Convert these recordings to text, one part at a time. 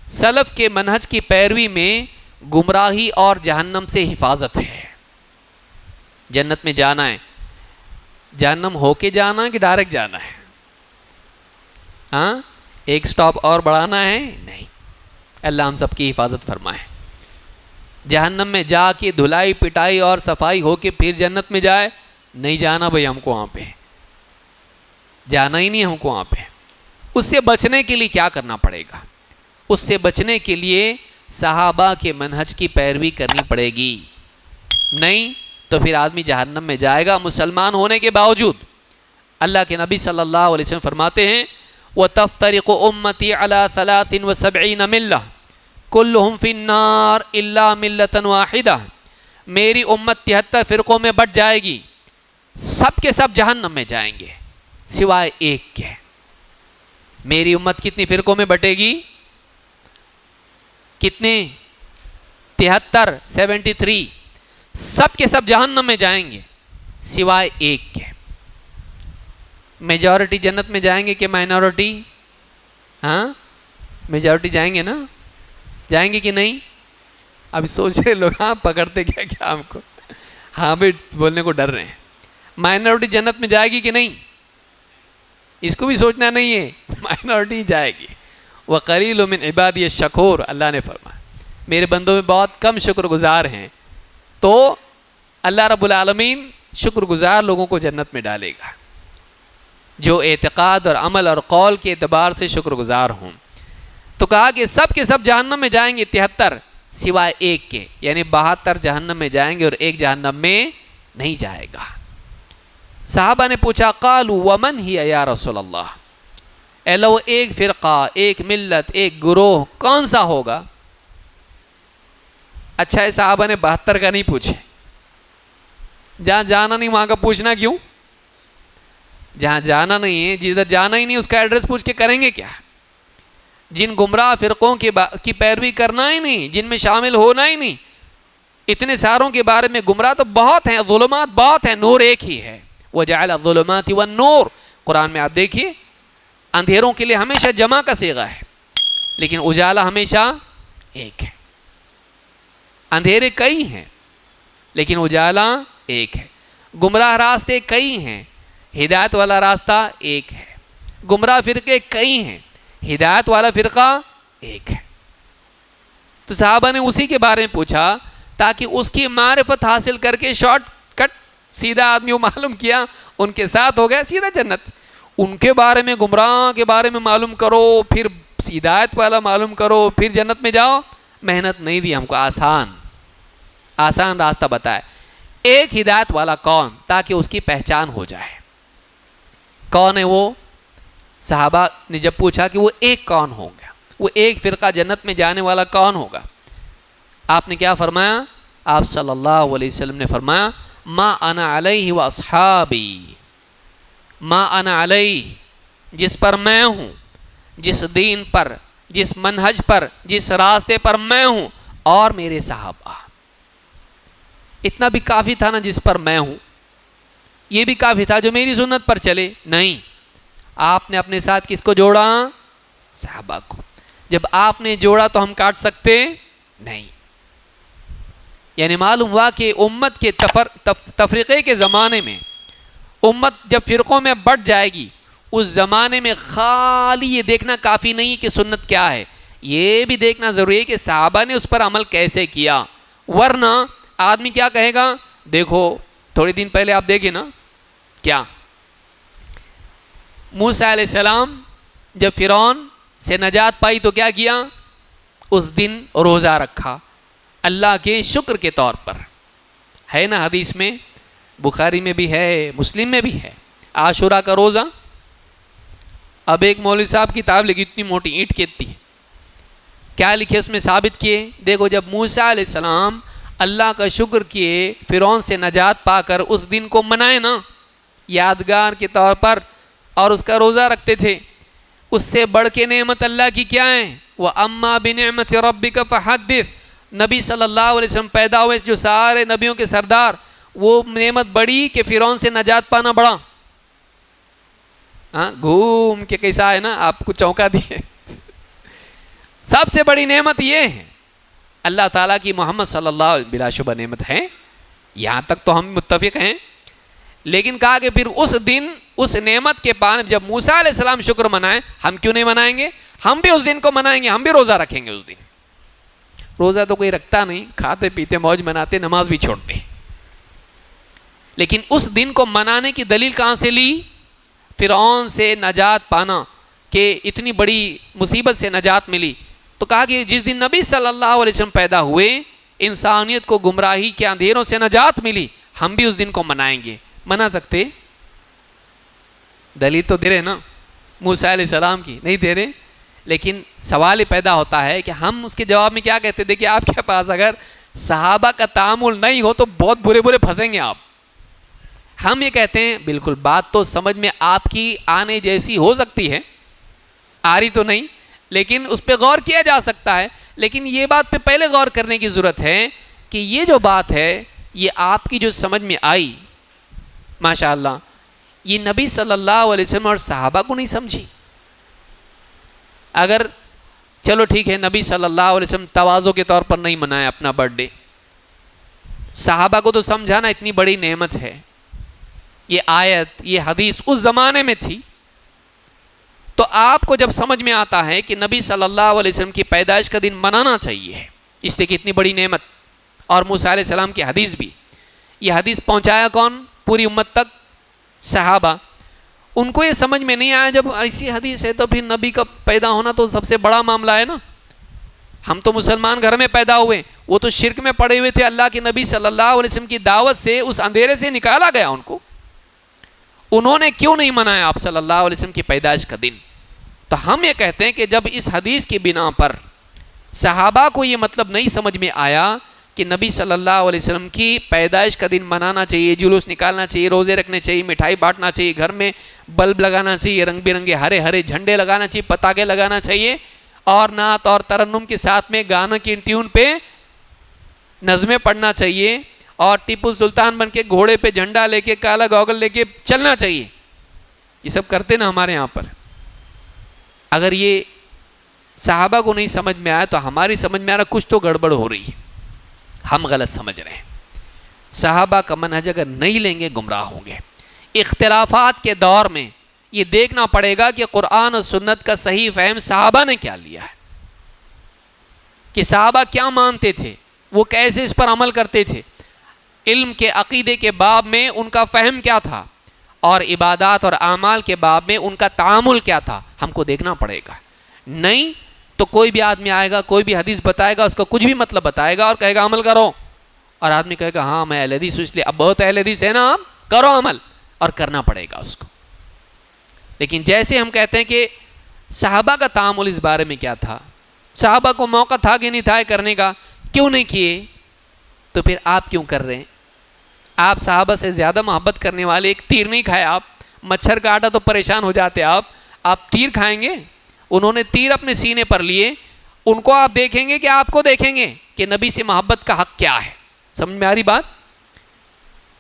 سلف کے منہج کی پیروی میں گمراہی اور جہنم سے حفاظت ہے. جنت میں جانا ہے، جہنم ہو کے جانا ہے کہ ڈائریکٹ جانا ہے؟ ہاں، ایک سٹاپ اور بڑھانا ہے؟ نہیں. اللہ ہم سب کی حفاظت فرمائے. جہنم میں جا کے دھلائی پٹائی اور صفائی ہو کے پھر جنت میں جائے؟ نہیں جانا بھائی، ہم کو وہاں پہ جانا ہی نہیں ہم کو وہاں پہ. اس سے بچنے کے لیے کیا کرنا پڑے گا؟ اس سے بچنے کے لیے صحابہ کے منہج کی پیروی کرنی پڑے گی. نہیں تو پھر آدمی جہنم میں جائے گا مسلمان ہونے کے باوجود. اللہ کے نبی صلی اللہ علیہ وسلم فرماتے ہیں وَتَفْتَرِقُ أُمَّتِي عَلَى 73 مِلَّةٍ كُلُّهُمْ فِي النَّارِ إِلَّا مِلَّةً وَاحِدَةً. میری امت 73 فرقوں میں بٹ جائے گی، سب کے سب جہنم میں جائیں گے سوائے ایک کے. میری امت کتنی فرقوں میں بٹے گی؟ کتنے؟ 73، 73. سب کے سب جہنم میں جائیں گے سوائے ایک کے. میجورٹی جنت میں جائیں گے کہ مائنورٹی؟ ہاں، میجورٹی جائیں گے نا؟ جائیں گے کہ نہیں؟ ابھی سوچ رہے لوگ ہاں پکڑتے کیا کیا ہم کو، ہاں بھی بولنے کو ڈر رہے ہیں. مائنورٹی جنت میں جائے گی کہ نہیں؟ اس کو بھی سوچنا نہیں ہے، مائنورٹی جائے گی. وَقَلِيلٌ مِّنْ عِبَادِيَ الشَّكُورُ. اللہ نے فرمایا میرے بندوں میں بہت کم شکر گزار ہیں. تو اللہ رب العالمین شکر گزار لوگوں کو جنت میں ڈالے گا جو اعتقاد اور عمل اور قول کے اعتبار سے شکر گزار ہوں. تو کہا کہ سب کے سب جہنم میں جائیں گے 73 سوائے ایک کے، یعنی 72 جہنم میں جائیں گے اور ایک جہنم میں نہیں جائے گا. صحابہ نے پوچھا قالوا ومن ہی یا رسول اللہ، اے لو ایک فرقہ، ایک ملت، ایک گروہ کون سا ہوگا؟ اچھا ہے صحابہ نے 72 کا نہیں پوچھے. جہاں جانا نہیں وہاں کا پوچھنا کیوں؟ جہاں جانا نہیں ہے، جدھر جانا ہی نہیں اس کا ایڈریس پوچھ کے کریں گے کیا؟ جن گمراہ فرقوں کی پیروی کرنا ہی نہیں، جن میں شامل ہونا ہی نہیں. اتنے ساروں کے بارے میں گمراہ تو بہت ہیں، ظلمات بہت ہیں، نور ایک ہی ہے. وَجَعَلَ الظُّلُمَاتِ وَالنُّورَ. قرآن میں آپ دیکھیے اندھیروں کے لیے ہمیشہ جمع کا صیغہ ہے، لیکن اجالا ہمیشہ ایک ہے. اندھیرے کئی ہیں لیکن اجالا ایک ہے. گمراہ راستے کئی ہیں، ہدایت والا راستہ ایک ہے. گمراہ فرقے کئی ہیں، ہدایت والا فرقہ ایک ہے. تو صحابہ نے اسی کے بارے میں پوچھا تاکہ اس کی معرفت حاصل کر کے شارٹ کٹ سیدھا آدمی وہ معلوم کیا، ان کے ساتھ ہو گیا سیدھا جنت. ان کے بارے میں گمراہ کے بارے میں معلوم کرو، پھر ہدایت والا معلوم کرو، پھر جنت میں جاؤ. محنت نہیں دی ہم کو، آسان راستہ بتائے. ایک ہدایت والا کون، تاکہ اس کی پہچان ہو جائے. کون ہے وہ؟ صحابہ نے جب پوچھا کہ وہ ایک کون ہوگا، وہ ایک فرقہ جنت میں جانے والا کون ہوگا، آپ نے کیا فرمایا؟ آپ صلی اللہ علیہ وسلم نے فرمایا ما انا علیہ و اصحابی. ما انا علیہ، جس پر میں ہوں، جس دین پر، جس منہج پر، جس راستے پر میں ہوں، اور میرے صحابہ. اتنا بھی کافی تھا نا جس پر میں ہوں، یہ بھی کافی تھا جو میری سنت پر چلے؟ نہیں، آپ نے اپنے ساتھ کس کو جوڑا؟ صحابہ کو. جب آپ نے جوڑا تو ہم کاٹ سکتے نہیں. یعنی معلوم ہوا کہ امت کے تفریقے کے زمانے میں امت جب فرقوں میں بٹ جائے گی، اس زمانے میں خالی یہ دیکھنا کافی نہیں کہ سنت کیا ہے، یہ بھی دیکھنا ضروری ہے کہ صحابہ نے اس پر عمل کیسے کیا. ورنہ آدمی کیا کہے گا؟ دیکھو تھوڑے دن پہلے آپ دیکھیں نا، کیا موسیٰ علیہ السلام جب فرعون سے نجات پائی تو کیا کیا؟ اس دن روزہ رکھا اللہ کے شکر کے طور پر. ہے نا حدیث میں، بخاری میں بھی ہے، مسلم میں بھی ہے، عاشورہ کا روزہ. اب ایک مولوی صاحب کتاب لکھی اتنی موٹی اینٹ کی اتنی، کیا لکھے اس میں ثابت کیے؟ دیکھو جب موسیٰ علیہ السلام اللہ کا شکر کیے، فرعون سے نجات پا کر اس دن کو منائے نا یادگار کے طور پر، اور اس کا روزہ رکھتے تھے. اس سے بڑھ کے نعمت اللہ کی کیا ہے؟ وَأَمَّا بِنِعْمَةِ رَبِّكَ فَحَدِّثْ. نبی صلی اللہ علیہ وسلم پیدا ہوئے جو سارے نبیوں کے سردار، وہ نعمت بڑی کہ فرعون سے نجات پانا بڑا. ہاں گھوم کے کیسا ہے نا، آپ کو چونکا دیے. سب سے بڑی نعمت یہ ہے اللہ تعالیٰ کی محمد صلی اللہ علیہ وسلم بلا شبہ نعمت ہے، یہاں تک تو ہم متفق ہیں. لیکن کہا کہ پھر اس دن اس نعمت کے پاس جب موسیٰ علیہ السلام شکر منائیں، ہم کیوں نہیں منائیں گے؟ ہم بھی اس دن کو منائیں گے، ہم بھی روزہ رکھیں گے. اس دن روزہ تو کوئی رکھتا نہیں، کھاتے پیتے موج مناتے، نماز بھی چھوڑتے. لیکن اس دن کو منانے کی دلیل کہاں سے لی؟ فرعون سے نجات پانا، کہ اتنی بڑی مصیبت سے نجات ملی. تو کہا کہ جس دن نبی صلی اللہ علیہ وسلم پیدا ہوئے، انسانیت کو گمراہی کے اندھیروں سے نجات ملی، ہم بھی اس دن کو منائیں گے. منا سکتے؟ دلیل تو دے رہے نا موسیٰ علیہ السلام کی، نہیں دے رہے. لیکن سوال پیدا ہوتا ہے کہ ہم اس کے جواب میں کیا کہتے؟ دیکھیں آپ کے پاس اگر صحابہ کا تعامل نہیں ہو تو بہت برے برے پھنسیں گے آپ. ہم یہ کہتے ہیں بالکل بات تو سمجھ میں آپ کی آنے جیسی ہو سکتی ہے، آ رہی تو نہیں، لیکن اس پہ غور کیا جا سکتا ہے. لیکن یہ بات پہ پہلے غور کرنے کی ضرورت ہے کہ یہ جو بات ہے یہ آپ کی جو سمجھ میں آئی ماشاءاللہ، یہ نبی صلی اللہ علیہ وسلم اور صحابہ کو نہیں سمجھی. اگر چلو ٹھیک ہے نبی صلی اللہ علیہ وسلم تواضع کے طور پر نہیں منایا اپنا برتھ ڈے، صحابہ کو تو سمجھانا اتنی بڑی نعمت ہے، یہ آیت یہ حدیث اس زمانے میں تھی. تو آپ کو جب سمجھ میں آتا ہے کہ نبی صلی اللہ علیہ وسلم کی پیدائش کا دن منانا چاہیے، اس لیے کہ اتنی بڑی نعمت، اور موسیٰ علیہ السلام کی حدیث بھی، یہ حدیث پہنچایا کون؟ پوری امت تک، صحابہ. ان کو یہ سمجھ میں نہیں آیا جب ایسی حدیث ہے تو پھر نبی کا پیدا ہونا تو سب سے بڑا معاملہ ہے نا. ہم تو مسلمان گھر میں پیدا ہوئے، وہ تو شرک میں پڑے ہوئے تھے. اللہ کے نبی صلی اللہ علیہ وسلم کی دعوت سے اس اندھیرے سے نکالا گیا ان کو. انہوں نے کیوں نہیں منایا آپ صلی اللہ علیہ وسلم کی پیدائش کا دن؟ تو ہم یہ کہتے ہیں کہ جب اس حدیث کی بنا پر صحابہ کو یہ مطلب نہیں سمجھ میں آیا کہ نبی صلی اللہ علیہ وسلم کی پیدائش کا دن منانا چاہیے، جلوس نکالنا چاہیے، روزے رکھنے چاہیے، مٹھائی بانٹنا چاہیے، گھر میں بلب لگانا چاہیے، رنگ برنگے ہرے ہرے جھنڈے لگانا چاہیے، پتاخے لگانا چاہیے، اور نعت اور ترنم کے ساتھ میں گانا کی ٹیون پہ نظمیں پڑھنا چاہیے، اور ٹیپو سلطان بن کے گھوڑے پہ جھنڈا لے کے کالا گوگل لے کے چلنا چاہیے. یہ سب کرتے نا ہمارے یہاں پر. اگر یہ صحابہ کو نہیں سمجھ میں آیا تو ہماری سمجھ میں آ رہا کچھ تو گڑبڑ ہو رہی ہے، ہم غلط سمجھ رہے ہیں. صحابہ کا منہج اگر نہیں لیں گے گمراہ ہوں گے. اختلافات کے دور میں یہ دیکھنا پڑے گا کہ قرآن اور سنت کا صحیح فہم صحابہ نے کیا لیا ہے، کہ صحابہ کیا مانتے تھے، وہ کیسے اس پر عمل کرتے تھے، علم کے عقیدے کے باب میں ان کا فہم کیا تھا، اور عبادات اور اعمال کے باب میں ان کا تعامل کیا تھا. ہم کو دیکھنا پڑے گا. نہیں تو کوئی بھی آدمی آئے گا، کوئی بھی حدیث بتائے گا، اس کو کچھ بھی مطلب بتائے گا اور کہے گا عمل کرو، اور آدمی کہے گا ہاں میں اہل حدیث ہوں، اس لیے اب بہت اہل حدیث ہے نا، آپ کرو عمل، اور کرنا پڑے گا اس کو. لیکن جیسے ہم کہتے ہیں کہ صحابہ کا تعامل اس بارے میں کیا تھا، صحابہ کو موقع تھا کہ نہیں تھا کرنے کا، کیوں نہیں کیے، تو پھر آپ کیوں کر رہے ہیں؟ آپ صحابہ سے زیادہ محبت کرنے والے، ایک تیر نہیں کھائے آپ، مچھر کاٹا تو پریشان ہو جاتے آپ تیر کھائیں گے؟ انہوں نے تیر اپنے سینے پر لیے، ان کو آپ دیکھیں گے کہ آپ کو دیکھیں گے کہ نبی سے محبت کا حق کیا ہے. سمجھ میں آ رہی بات؟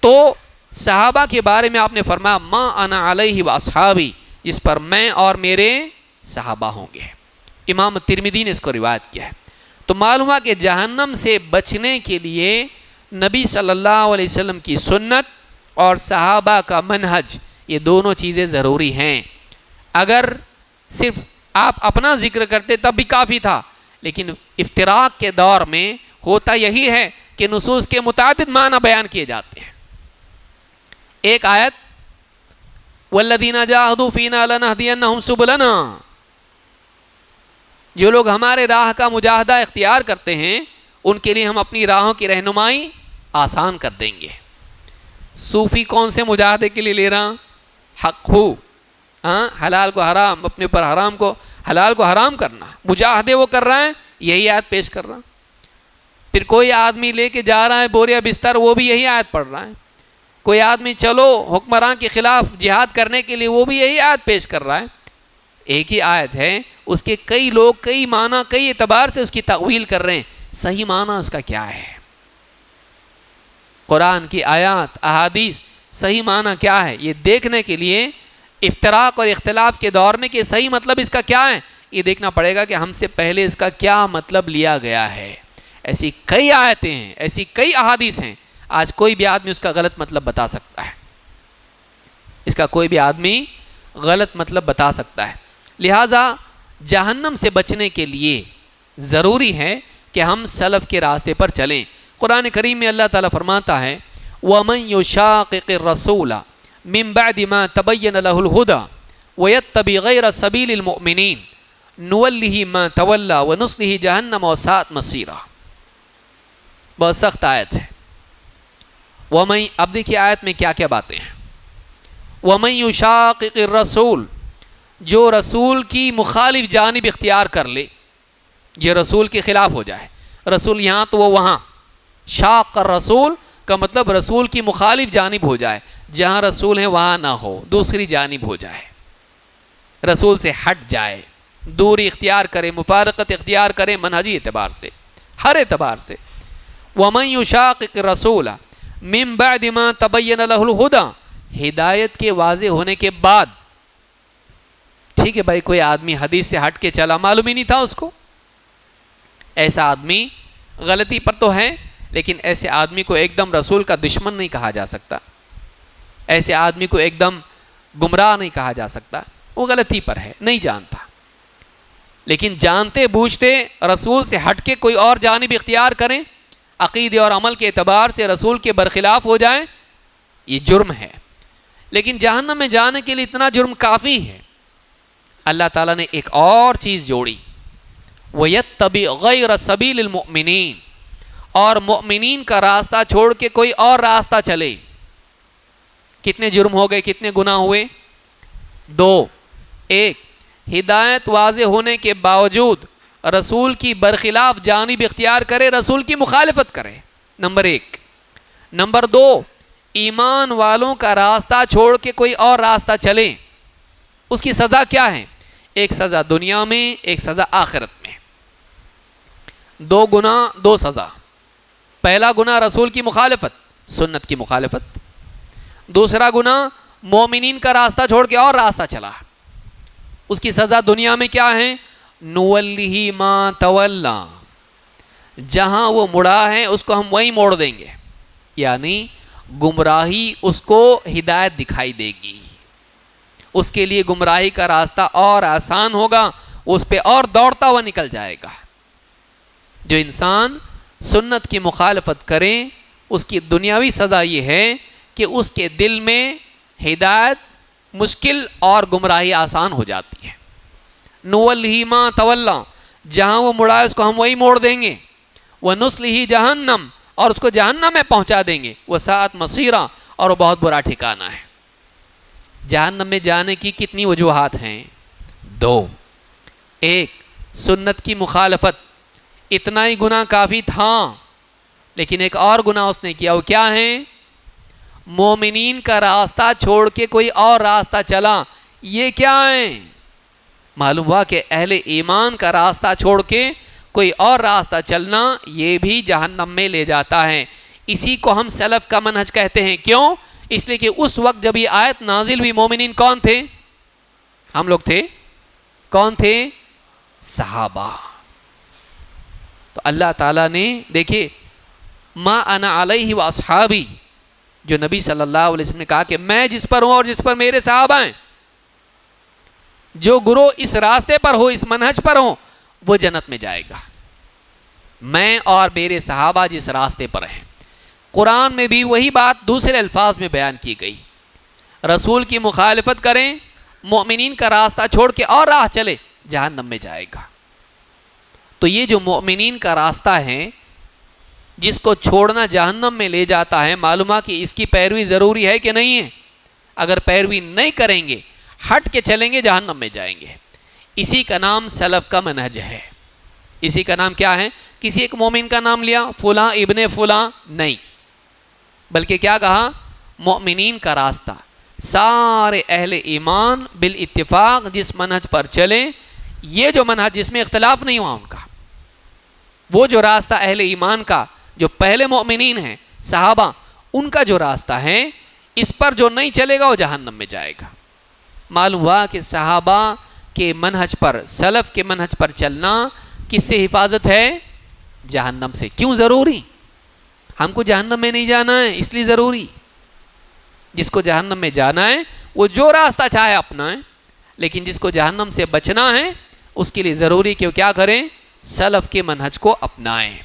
تو صحابہ کے بارے میں آپ نے فرمایا ما انا علیہ واصحابی، جس پر میں اور میرے صحابہ ہوں گے. امام ترمذی نے اس کو روایت کیا ہے. تو معلوم ہے کہ جہنم سے بچنے کے لیے نبی صلی اللہ علیہ وسلم کی سنت اور صحابہ کا منہج، یہ دونوں چیزیں ضروری ہیں. اگر صرف آپ اپنا ذکر کرتے تب بھی کافی تھا، لیکن افتراق کے دور میں ہوتا یہی ہے کہ نصوص کے متعدد معنی بیان کیے جاتے ہیں. ایک آیت والذین جاہدوا فینا لنہدینہم سبلنا، جو لوگ ہمارے راہ کا مجاہدہ اختیار کرتے ہیں ان کے لیے ہم اپنی راہوں کی رہنمائی آسان کر دیں گے. صوفی کون سے مجاہدے کے لیے لے رہا؟ حق ہو، حلال کو حرام، اپنے اوپر حرام کو حلال کو حرام کرنا، مجاہدے وہ کر رہا ہے، یہی آیت پیش کر رہا. پھر کوئی آدمی لے کے جا رہا ہے بوریا بستر، وہ بھی یہی آیت پڑھ رہا ہے. کوئی آدمی چلو حکمران کے خلاف جہاد کرنے کے لیے، وہ بھی یہی آیت پیش کر رہا ہے. ایک ہی آیت ہے، اس کے کئی لوگ کئی معنی کئی اعتبار سے اس کی تأویل کر رہے ہیں. صحیح معنی اس کا کیا ہے؟ قرآن کی آیات احادیث صحیح معنی کیا ہے، یہ دیکھنے کے لیے افتراق اور اختلاف کے دور میں کہ صحیح مطلب اس کا کیا ہے، یہ دیکھنا پڑے گا کہ ہم سے پہلے اس کا کیا مطلب لیا گیا ہے. ایسی کئی آیتیں ہیں, ایسی کئی احادیث ہیں, آج کوئی بھی آدمی اس کا غلط مطلب بتا سکتا ہے, اس کا کوئی بھی آدمی غلط مطلب بتا سکتا ہے. لہٰذا جہنم سے بچنے کے لیے ضروری ہے کہ ہم سلف کے راستے پر چلیں. قرآن کریم میں اللہ تعالیٰ فرماتا ہے وَمَن يُشَاقِقِ الرَّسُولَ مِن بَعْدِ مَا تَبَيَّنَ لَهُ الْهُدَى وَيَتَّبِعْ غَيْرَ سَبِيلِ الْمُؤْمِنِينَ نُوَلِّهِ مَا تَوَلَّى وَنُصْلِهِ جَهَنَّمَ وَسَاءَتْ مَصِيرًا. بہت سخت آیت ہے. وَمَن, اب دیکھیے آیت میں کیا کیا باتیں ہیں. وَمَن يُشَاقِقِ الرَّسُولَ, جو رسول کی مخالف جانب اختیار کر لے, یہ رسول کے خلاف ہو جائے, رسول یہاں تو وہ وہاں. شاق الرسول کا مطلب رسول کی مخالف جانب ہو جائے, جہاں رسول ہیں وہاں نہ ہو, دوسری جانب ہو جائے, رسول سے ہٹ جائے, دوری اختیار کرے, مفارقت اختیار کرے, منہجی اعتبار سے, ہر اعتبار سے. وَمَن يُشَاقِقِ الرَّسُولَ مِن بَعْدِ مَا تَبَيَّنَ لَهُ الْهُدَى, ہدایت کے واضح ہونے کے بعد. ٹھیک ہے بھائی, کوئی آدمی حدیث سے ہٹ کے چلا, معلوم ہی نہیں تھا اس کو, ایسا آدمی غلطی پر تو ہے, لیکن ایسے آدمی کو ایک دم رسول کا دشمن نہیں کہا جا سکتا, ایسے آدمی کو ایک دم گمراہ نہیں کہا جا سکتا. وہ غلطی پر ہے, نہیں جانتا, لیکن جانتے بوجھتے رسول سے ہٹ کے کوئی اور جانب اختیار کریں, عقیدے اور عمل کے اعتبار سے رسول کے برخلاف ہو جائیں, یہ جرم ہے. لیکن جہنم میں جانے کے لیے اتنا جرم کافی ہے. اللہ تعالیٰ نے ایک اور چیز جوڑی, وَيَتَّبِعْ غَيْرَ سَبِيلِ الْمُؤْمِنِينَ, اور مؤمنین کا راستہ چھوڑ کے کوئی اور راستہ چلے. کتنے جرم ہو گئے, کتنے گناہ ہوئے؟ 2. 1, ہدایت واضح ہونے کے باوجود رسول کی برخلاف جانب اختیار کرے, رسول کی مخالفت کرے, نمبر 1. نمبر 2, ایمان والوں کا راستہ چھوڑ کے کوئی اور راستہ چلے. اس کی سزا کیا ہے؟ ایک سزا دنیا میں, ایک سزا آخرت میں. 2 گناہ 2 سزا. پہلا گناہ رسول کی مخالفت, سنت کی مخالفت. دوسرا گناہ مومنین کا راستہ چھوڑ کے اور راستہ چلا, اس کی سزا دنیا میں کیا ہے؟ نُوَلِّهِ مَا تَوَلَّى, جہاں وہ مڑا ہے اس کو ہم وہیں موڑ دیں گے, یعنی گمراہی اس کو ہدایت دکھائی دے گی, اس کے لیے گمراہی کا راستہ اور آسان ہوگا, اس پہ اور دوڑتا ہوا نکل جائے گا. جو انسان سنت کی مخالفت کرے اس کی دنیاوی سزا یہ ہے کہ اس کے دل میں ہدایت مشکل اور گمراہی آسان ہو جاتی ہے. نُوَلِّهِ مَا تَوَلَّى, جہاں وہ مڑا ہے اس کو ہم وہی موڑ دیں گے. وَنُصْلِهِ جَهَنَّمَ, اور اس کو جہنم میں پہنچا دیں گے. وَسَاءَتْ مَصِيرًا, اور وہ بہت برا ٹھکانہ ہے. جہنم میں جانے کی کتنی وجوہات ہیں؟ 2. 1, سنت کی مخالفت, اتنا ہی گناہ کافی تھا, لیکن ایک اور گناہ اس نے کیا. وہ کیا ہے؟ مومنین کا راستہ چھوڑ کے کوئی اور راستہ چلا. یہ کیا ہے؟ معلوم ہوا کہ اہل ایمان کا راستہ چھوڑ کے کوئی اور راستہ چلنا یہ بھی جہنم میں لے جاتا ہے. اسی کو ہم سلف کا منہج کہتے ہیں. کیوں؟ اس لیے کہ اس وقت جب یہ آیت نازل ہوئی مومنین کون تھے؟ ہم لوگ تھے. کون تھے؟ صحابہ. تو اللہ تعالیٰ نے دیکھیے ما انا علیہ و اصحابی, جو نبی صلی اللہ علیہ وسلم نے کہا کہ میں جس پر ہوں اور جس پر میرے صحابہ ہیں, جو گروہ اس راستے پر ہو, اس منہج پر ہو, وہ جنت میں جائے گا. میں اور میرے صحابہ جس راستے پر ہیں. قرآن میں بھی وہی بات دوسرے الفاظ میں بیان کی گئی. رسول کی مخالفت کریں, مؤمنین کا راستہ چھوڑ کے اور راہ چلے, جہنم میں جائے گا. تو یہ جو مؤمنین کا راستہ ہے جس کو چھوڑنا جہنم میں لے جاتا ہے, معلومہ کہ اس کی پیروی ضروری ہے کہ نہیں ہے. اگر پیروی نہیں کریں گے, ہٹ کے چلیں گے, جہنم میں جائیں گے. اسی کا نام سلف کا منہج ہے. اسی کا نام کیا ہے؟ کسی ایک مومن کا نام لیا, فلاں ابن فلاں, نہیں, بلکہ کیا کہا؟ مومنین کا راستہ. سارے اہل ایمان بالاتفاق جس منہج پر چلیں, یہ جو منہج جس میں اختلاف نہیں ہوا ان کا, وہ جو راستہ اہل ایمان کا, جو پہلے مومنین ہیں صحابہ, ان کا جو راستہ ہے, اس پر جو نہیں چلے گا وہ جہنم میں جائے گا. معلوم ہوا کہ صحابہ کے منہج پر, سلف کے منہج پر چلنا کس سے حفاظت ہے؟ جہنم سے. کیوں ضروری؟ ہم کو جہنم میں نہیں جانا ہے اس لیے ضروری. جس کو جہنم میں جانا ہے وہ جو راستہ چاہے اپنائیں, لیکن جس کو جہنم سے بچنا ہے اس کے لیے ضروری کہ وہ کیا کریں؟ سلف کے منہج کو اپنائیں.